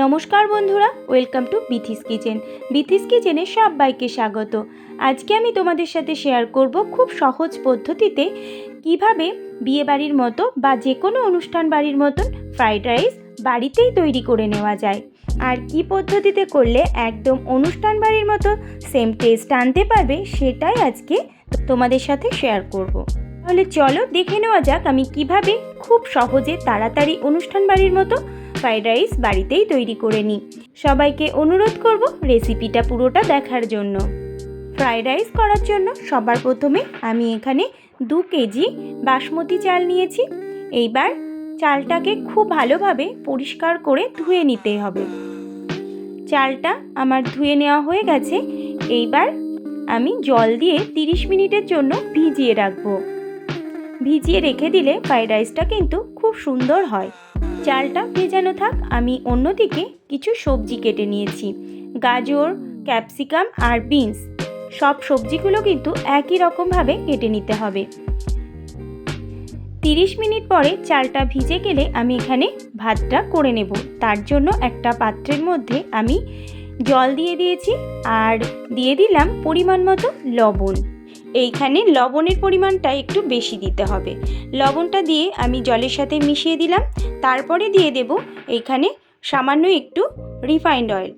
নমস্কার বন্ধুরা, welcome to Bithi's kitchen. Bithi's কিচেনে সবাইকে স্বাগত। আজকে আমি তোমাদের সাথে শেয়ার করব খুব সহজ পদ্ধতিতে কিভাবে বিয়েবাড়ির মতো বা যে কোনো অনুষ্ঠান বাড়ির মতন ফ্রাইড রাইস বাড়িতেই তৈরি করে নেওয়া যায়। আর কি পদ্ধতিতে করলে একদম অনুষ্ঠান বাড়ির মতো সেম টেস্ট আনতে পারবে, সেটাই আজকে তোমাদের সাথে শেয়ার করব। তাহলে চলো দেখে নেওয়া যাক আমি কিভাবে খুব সহজে তাড়াতাড়ি অনুষ্ঠান বাড়ির মতো ফ্রাইড রাইস বাড়িতেই তৈরি করে নিই। সবাইকে অনুরোধ করব রেসিপিটা পুরোটা দেখার জন্য। ফ্রাইড রাইস করার জন্য সবার প্রথমে আমি এখানে 2 কেজি বাসমতি চাল নিয়েছি। এইবার চালটাকে খুব ভালোভাবে পরিষ্কার করে ধুয়ে নিতে হবে। চালটা আমার ধুয়ে নেওয়া হয়ে গেছে। এইবার আমি জল দিয়ে 30 মিনিটের জন্য ভিজিয়ে রাখবো। ভিজিয়ে রেখে দিলে ফ্রাইড রাইসটা কিন্তু খুব সুন্দর হয়। চালটা ভেজানো থাক, আমি অন্যদিকে কিছু সবজি কেটে নিয়েছি। গাজর, ক্যাপসিকাম আর বিনস, সব সবজিগুলো কিন্তু একই রকমভাবে কেটে নিতে হবে। 30 মিনিট পরে চালটা ভিজে গেলে আমি এখানে ভাতটা করে নেব। তার জন্য একটা পাত্রের মধ্যে আমি জল দিয়ে দিয়েছি আর দিয়ে দিলাম পরিমাণ মতো লবণ। এইখানে লবণের পরিমাণটা একটু বেশি দিতে হবে। লবণটা দিয়ে আমি জলের সাথে মিশিয়ে দিলাম। তারপরে দিয়ে দেব এইখানে সামান্য একটু রিফাইন্ড অয়েল।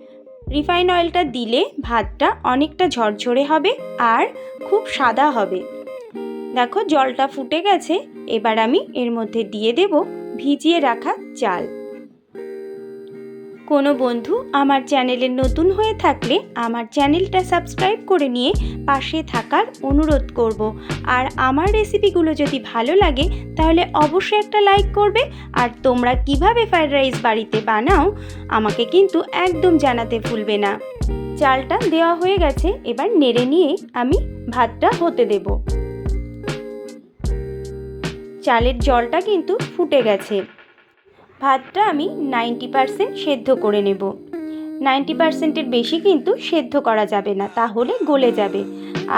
রিফাইন্ড অয়েলটা দিলে ভাতটা অনেকটা ঝরঝরে হবে আর খুব সাদা হবে। দেখো জলটা ফুটে গেছে। এবার আমি এর মধ্যে দিয়ে দেব ভিজিয়ে রাখা চাল। কোনো বন্ধু আমার চ্যানেলে নতুন হয়ে থাকলে আমার চ্যানেলটা সাবস্ক্রাইব করে নিয়ে পাশে থাকার অনুরোধ করব। আর আমার রেসিপিগুলো যদি ভালো লাগে তাহলে অবশ্যই একটা লাইক করবে। আর তোমরা কিভাবে ফ্রাইড রাইস বাড়িতে বানাও আমাকে কিন্তু একদম জানাতে ভুলবে না। চালটা দেওয়া হয়ে গেছে, এবার নেড়ে নিয়ে আমি ভাতটা হতে দেব। চালের জলটা কিন্তু ফুটে গেছে। ভাতটা আমি 90% সেদ্ধ করে নেব। 90%-এর বেশি কিন্তু সেদ্ধ করা যাবে না, তাহলে গলে যাবে।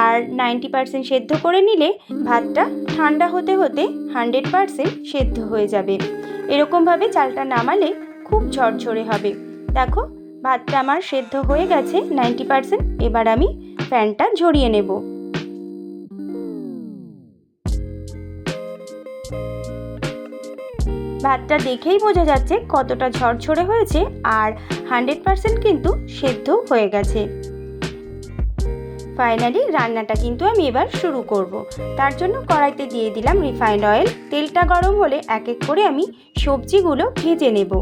আর 90% সেদ্ধ করে নিলে ভাতটা ঠান্ডা হতে হতে 100% সেদ্ধ হয়ে যাবে। এরকমভাবে চালটা নামালে খুব ঝরঝরে হবে। দেখো ভাতটা আমার সেদ্ধ হয়ে গেছে 90%। এবার আমি ফ্যানটা ঝরিয়ে নেব। ভাতটা দেখেই বোঝা যাচ্ছে কতটা ঝরঝরে হয়েছে আর 100% কিন্তু সেদ্ধ হয়ে গেছে। ফাইনালি রান্নাটা কিন্তু আমি এবার শুরু করব। তার জন্য কড়াইতে দিয়ে দিলাম রিফাইন্ড অয়েল। তেলটা গরম হলে এক এক করে আমি সবজিগুলো ভেজে নেব।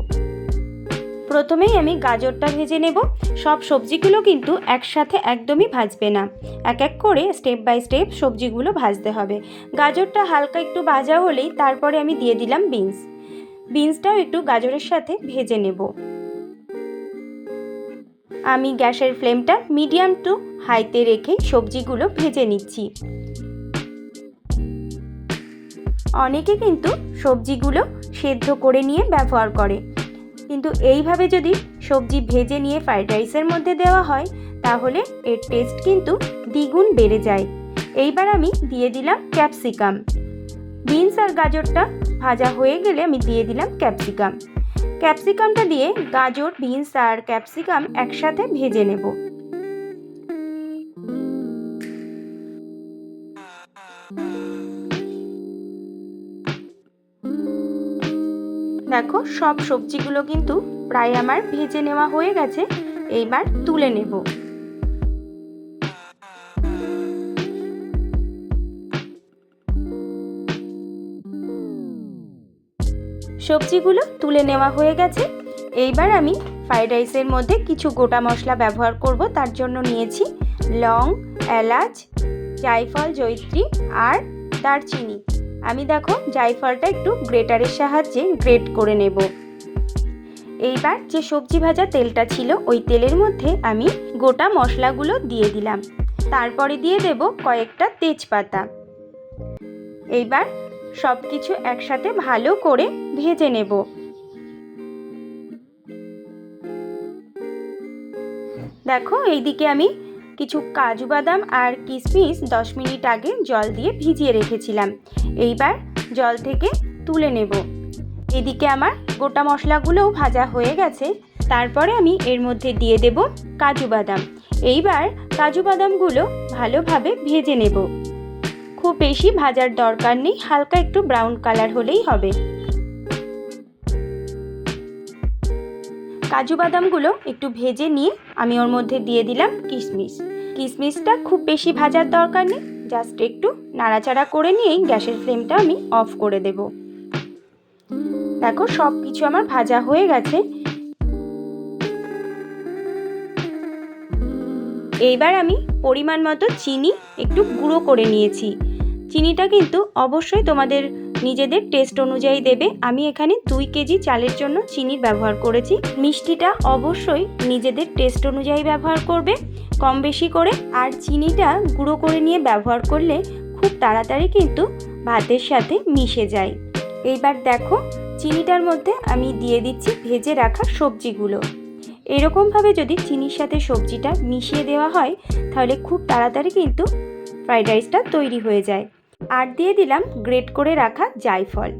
প্রথমেই আমি গাজরটা ভেজে নেব। সব সবজিগুলো কিন্তু একসাথে একদমই ভাজবে না, এক এক করে স্টেপ বাই স্টেপ সবজিগুলো ভাজতে হবে। গাজরটা হালকা একটু ভাজা হলেই তারপরে আমি দিয়ে দিলাম বিনস। বিনসটাও একটু গাজরের সাথে ভেজে নেব। আমি গ্যাসের ফ্লেমটা মিডিয়াম টু হাইতে রেখে সবজিগুলো ভেজে নিচ্ছি। অনেকে কিন্তু সবজিগুলো সেদ্ধ করে নিয়ে ব্যবহার করে, কিন্তু এইভাবে যদি সবজি ভেজে নিয়ে ফ্রাইড রাইসের মধ্যে দেওয়া হয় তাহলে এর টেস্ট কিন্তু দ্বিগুণ বেড়ে যায়। এইবার আমি দিয়ে দিলাম ক্যাপসিকাম। বিনস আর গাজরটা ভাজা হয়ে গেলে আমি দিয়ে দিলাম ক্যাপসিকাম। ক্যাপসিকামটা দিয়ে গাজর, বিনস আর ক্যাপসিকাম একসাথে ভেজে নেব। দেখো সব সবজিগুলো কিন্তু প্রায় আমার ভেজে নেওয়া হয়ে গেছে। এইবার তুলে নেব। সবজিগুলো তুলে নেওয়া হয়ে গেছে। এইবার আমি ফ্রাইড রাইসের মধ্যে কিছু গোটা মশলা ব্যবহার করব। তার জন্য নিয়েছি লং, এলাচ, জায়ফল, জয়িত্রী আর দারচিনি। আমি দেখো জায়ফলটা একটু গ্রেটারের সাহায্যে গ্রেট করে নেব। এইবার যে সবজি ভাজা তেলটা ছিল ওই তেলের মধ্যে আমি গোটা মশলাগুলো দিয়ে দিলাম। তারপরে দিয়ে দেব কয়েকটা তেজপাতা। এইবার সব কিছু একসাথে ভালো করে ভেজে নেব। দেখো এইদিকে আমি কিছু কাজু বাদাম আর কিশমিশ 10 মিনিট আগে জল দিয়ে ভিজিয়ে রেখেছিলাম। এইবার জল থেকে তুলে নেব। এদিকে আমার গোটা মশলাগুলোও ভাজা হয়ে গেছে। তারপরে আমি এর মধ্যে দিয়ে দেব কাজু বাদাম। এইবার কাজু বাদামগুলো ভালোভাবে ভেজে নেব। খুব বেশি ভাজার দরকার নেই, হালকা একটু ব্রাউন কালার হলেই হবে। কাজু বাদামগুলো একটু ভেজে নিয়ে আমি ওর মধ্যে দিয়ে দিলাম কিশমিশ। কিশমিশটা খুব বেশি ভাজার দরকার নেই, জাস্ট একটু নাড়াচাড়া করে নিয়েই গ্যাসের ফ্লেমটা আমি অফ করে দেব। দেখো সব কিছু আমার ভাজা হয়ে গেছে। এইবার আমি পরিমাণ মতো চিনি একটু গুঁড়ো করে নিয়েছি। চিনিটা কিন্তু অবশ্যই তোমাদের নিজেদের টেস্ট অনুযায়ী দেবে। আমি এখানে 2 কেজি চালের জন্য চিনির ব্যবহার করেছি। মিষ্টিটা অবশ্যই নিজেদের টেস্ট অনুযায়ী ব্যবহার করবে, কম বেশি করে। আর চিনিটা গুঁড়ো করে নিয়ে ব্যবহার করলে খুব তাড়াতাড়ি কিন্তু ভাতের সাথে মিশে যায়। এইবার দেখো চিনিটার মধ্যে আমি দিয়ে দিচ্ছি ভেজে রাখা সবজিগুলো। এরকমভাবে যদি চিনির সাথে সবজিটা মিশিয়ে দেওয়া হয় তাহলে খুব তাড়াতাড়ি কিন্তু ফ্রাইড রাইসটা তৈরি হয়ে যায়। আর দিয়ে দিলাম গ্রেট করে রাখা জায়ফল।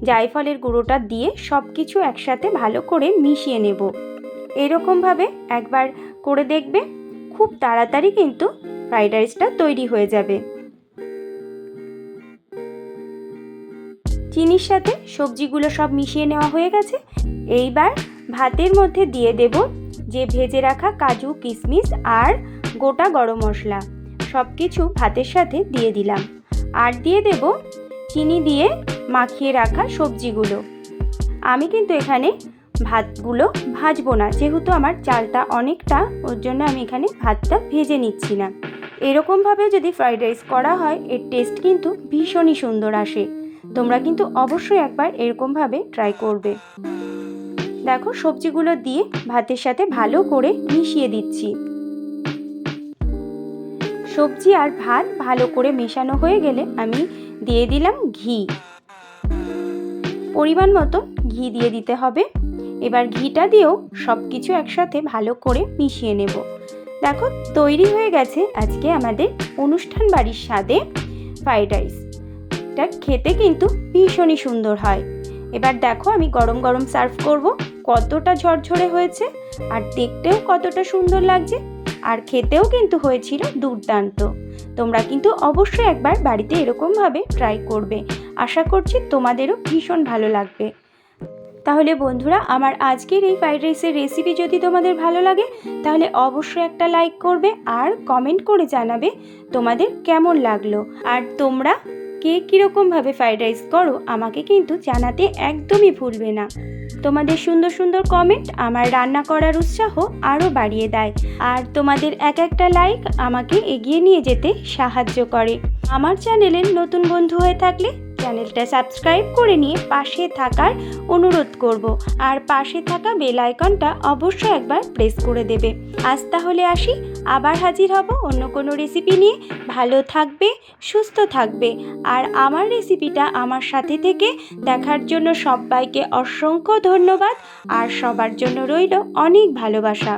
জায়ফলের গুঁড়োটা দিয়ে সব কিছু একসাথে ভালো করে মিশিয়ে নেব। এরকমভাবে একবার করে দেখবে, খুব তাড়াতাড়ি কিন্তু ফ্রাইড রাইসটা তৈরি হয়ে যাবে। চিনির সাথে সবজিগুলো সব মিশিয়ে নেওয়া হয়ে গেছে। এইবার ভাতের মধ্যে দিয়ে দেব যে ভেজে রাখা কাজু, কিশমিশ আর গোটা গরম মশলা। সব কিছু ভাতের সাথে দিয়ে দিলাম। আর দিয়ে দেব চিনি দিয়ে মাখিয়ে রাখা সবজিগুলো। আমি কিন্তু এখানে ভাতগুলো ভাজবো না, যেহেতু আমার চালটা অনেকটা, ওর জন্য আমি এখানে ভাতটা ভেজে নিচ্ছি না। এরকমভাবে যদি ফ্রাইড রাইস করা হয় এর টেস্ট কিন্তু ভীষণই সুন্দর আসে। তোমরা কিন্তু অবশ্যই একবার এরকমভাবে ট্রাই করবে। দেখো সবজিগুলো দিয়ে ভাতের সাথে ভালো করে মিশিয়ে দিচ্ছি। সবজি আর ভাত ভালো করে মেশানো হয়ে গেলে আমি দিয়ে দিলাম ঘি। পরিমাণ মতো ঘি দিয়ে দিতে হবে। এবার ঘিটা দিয়েও সব কিছু একসাথে ভালো করে মিশিয়ে নেব। দেখো তৈরি হয়ে গেছে আজকে আমাদের অনুষ্ঠান বাড়ির স্বাদে ফ্রাইড রাইস। এটা খেতে কিন্তু ভীষণই সুন্দর হয়। এবার দেখো আমি গরম গরম সার্ভ করব। কতটা ঝরঝরে হয়েছে আর দেখতেও কতটা সুন্দর লাগছে, আর খেতেও কিন্তু হয়েছিল দুর্দান্ত। তোমরা কিন্তু অবশ্যই একবার বাড়িতে এরকমভাবে ট্রাই করবে। আশা করছি তোমাদেরও ভীষণ ভালো লাগবে। তাহলে বন্ধুরা, আমার আজকের এই ফ্রাইড রাইসের রেসিপি যদি তোমাদের ভালো লাগে তাহলে অবশ্যই একটা লাইক করবে আর কমেন্ট করে জানাবে তোমাদের কেমন লাগলো। আর তোমরা কে কীরকমভাবে ফ্রাইড রাইস করো আমাকে কিন্তু জানাতে একদমই ভুলবে না। তোমাদের সুন্দর সুন্দর কমেন্ট আমার রান্না করার উৎসাহ আরও বাড়িয়ে দেয়। আর তোমাদের এক একটা লাইক আমাকে এগিয়ে নিয়ে যেতে সাহায্য করে। আমার চ্যানেলের নতুন বন্ধু হয়ে থাকলে চ্যানেলটা সাবস্ক্রাইব করে নিয়ে পাশে থাকার অনুরোধ করব। আর পাশে থাকা বেল আইকনটা অবশ্যই একবার প্রেস করে দেবে। আজ তাহলে আসি, আবার হাজির হব অন্য কোনো রেসিপি নিয়ে। ভালো থাকবে, সুস্থ থাকবে। আর আমার রেসিপিটা আমার সাথে থেকে দেখার জন্য সবাইকে অসংখ্য ধন্যবাদ। আর সবার জন্য রইল অনেক ভালোবাসা।